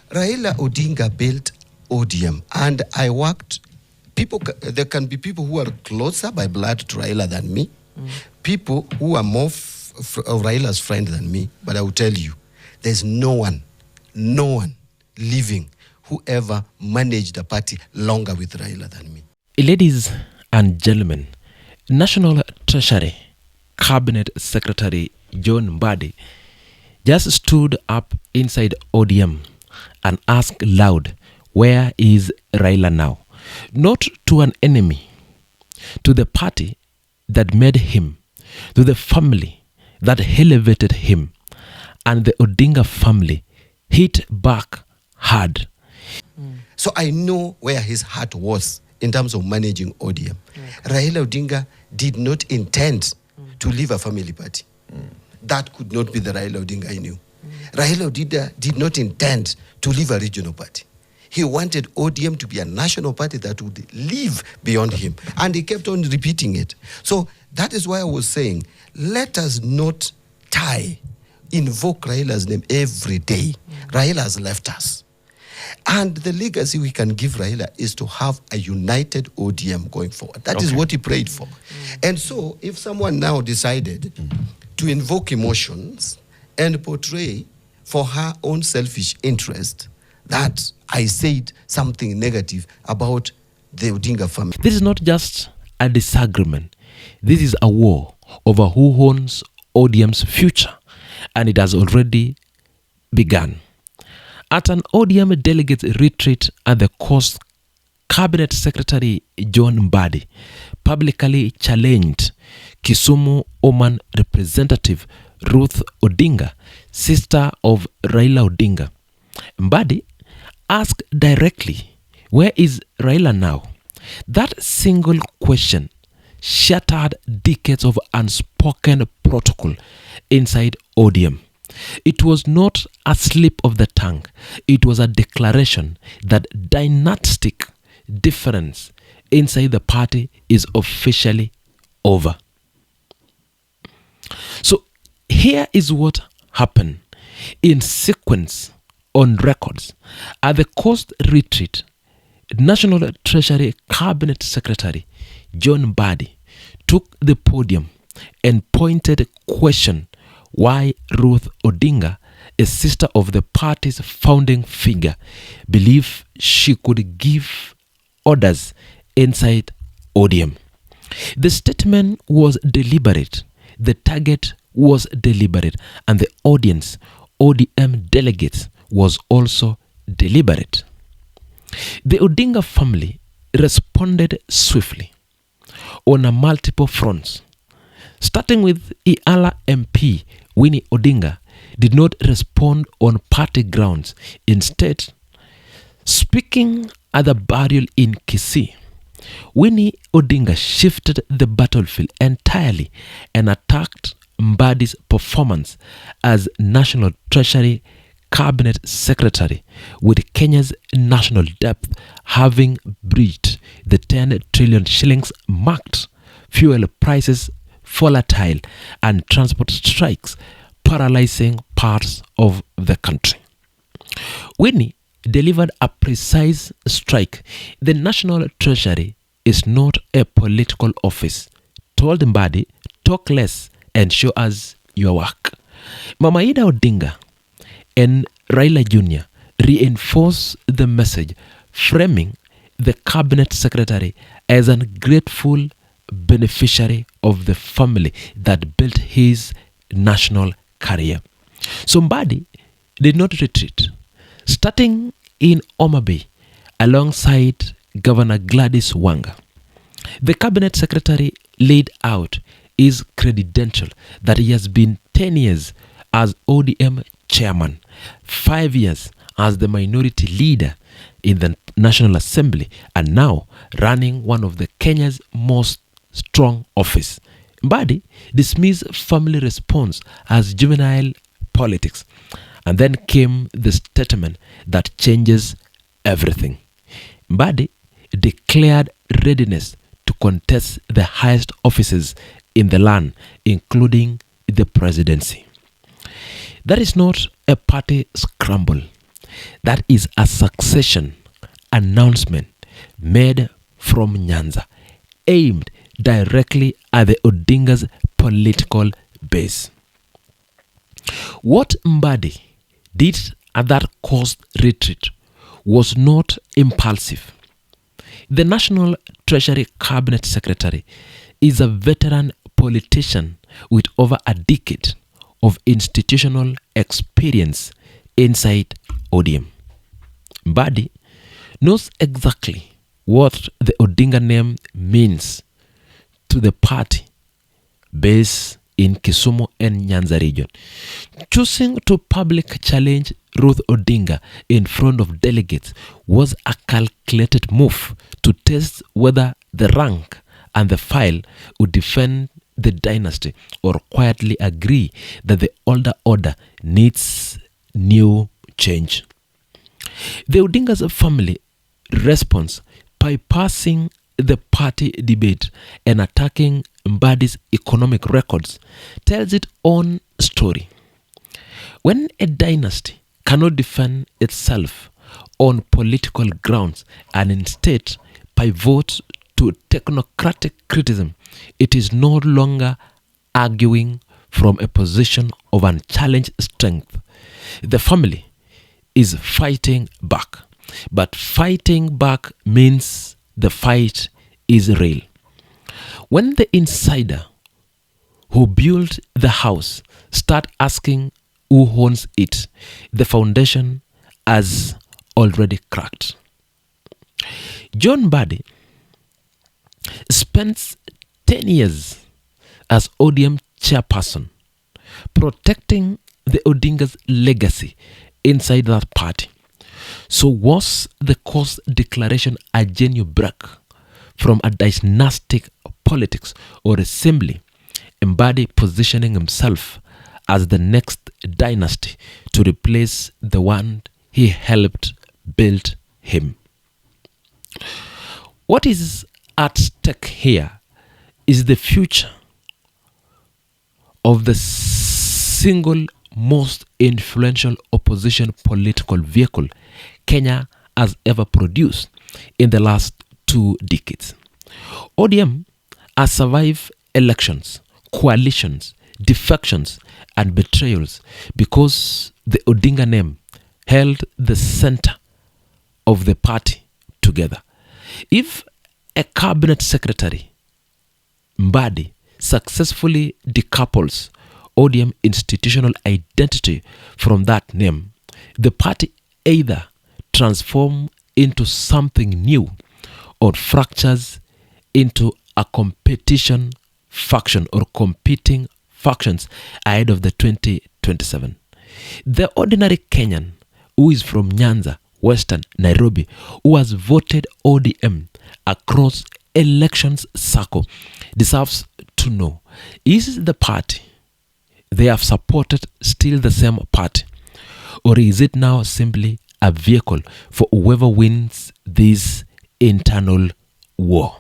Raila Odinga built ODM, and I worked. There can be people who are closer by blood to Raila than me, people who are more Raila's friend than me, but I will tell you, there's no one living who ever managed the party longer with Raila than me. Ladies and gentlemen, National Treasury Cabinet Secretary John Mbadi just stood up inside ODM and asked loud, where is Raila now? Not to an enemy, to the party that made him, to the family that elevated him, and the Odinga family hit back hard. So I know where his heart was in terms of managing ODM. Raila Odinga did not intend to leave a family party. That could not be the Raila Odinga I knew. Raila Odinga did not intend to leave a regional party. He wanted ODM to be a national party that would live beyond him. And he kept on repeating it. So that is why I was saying, let us not invoke Raila's name every day. Raila has left us. And the legacy we can give Raila is to have a united ODM going forward. That is what he prayed for. And so if someone now decided to invoke emotions and portray for her own selfish interest that I said something negative about the Odinga family. This is not just a disagreement. This is a war over who owns ODM's future, and it has already begun. At an ODM delegates retreat at the coast, Cabinet Secretary John Mbadi publicly challenged Kisumu Oman Representative Ruth Odinga, sister of Raila Odinga. Mbadi asked directly, where is Raila now? That single question shattered decades of unspoken protocol inside ODM. It was not a slip of the tongue. It was a declaration that dynastic difference inside the party is officially over. So here is what happened in sequence on records. At the coast retreat, National Treasury Cabinet Secretary John Mbadi took the podium and pointed question why Ruth Odinga, a sister of the party's founding figure, believed she could give orders inside ODM. The statement was deliberate, the target was deliberate, and the audience, ODM delegates, was also deliberate. The Odinga family responded swiftly on a multiple fronts. Starting with Iala MP Winnie Odinga did not respond on party grounds. Instead, speaking at the burial in Kisii, Winnie Odinga shifted the battlefield entirely and attacked Mbadi's performance as National Treasury Cabinet Secretary, with Kenya's national debt having breached the 10 trillion shillings marked, fuel prices volatile, and transport strikes paralyzing parts of the country. Winnie delivered a precise strike. The National Treasury is not a political office. Told Mbadi, talk less and show us your work. Mama Ida Odinga and Raila Jr. reinforced the message, framing the cabinet secretary as an grateful beneficiary of the family that built his national career. So Mbadi did not retreat. Starting in Homa Bay alongside Governor Gladys Wanga, the cabinet secretary laid out his credential that he has been 10 years as ODM chairman, 5 years as the minority leader in the National Assembly, and now running one of the Kenya's most strong office. Mbadi dismissed family response as juvenile politics, and then came the statement that changes everything. Mbadi declared readiness to contest the highest offices in the land, including the presidency. That is not a party scramble. That is a succession announcement made from Nyanza, aimed directly at the Odinga's political base. What Mbadi did at that coast retreat was not impulsive. The National Treasury Cabinet Secretary is a veteran politician with over a decade of institutional experience inside ODM. Mbadi knows exactly what the Odinga name means to the party based in Kisumu and Nyanza region. Choosing to public challenge Ruth Odinga in front of delegates was a calculated move to test whether the rank and the file would defend the dynasty or quietly agree that the older order needs new change. The Odinga's family response, bypassing the party debate and attacking Mbadi's economic records, tells its own story. When a dynasty cannot defend itself on political grounds and instead pivots to technocratic criticism, it is no longer arguing from a position of unchallenged strength. The family is fighting back, but fighting back means the fight is real. When the insider who built the house start asking who owns it, the foundation has already cracked. John Mbadi spends 10 years as ODM chairperson, protecting the Odinga's legacy inside that party. So was the course declaration a genuine break from a dynastic politics, or simply Mbadi positioning himself as the next dynasty to replace the one he helped build him? What is at stake here is the future of the single most influential opposition political vehicle Kenya has ever produced in the last 2 decades. ODM has survived elections, coalitions, defections, and betrayals because the Odinga name held the center of the party together. If a cabinet secretary, Mbadi, successfully decouples ODM institutional identity from that name, the party either transforms into something new or fractures into a competition faction or competing factions ahead of the 2027. The ordinary Kenyan who is from Nyanza, Western Nairobi, who has voted ODM across elections cycle, deserves to know, is the party they have supported still the same party, or is it now simply a vehicle for whoever wins this internal war?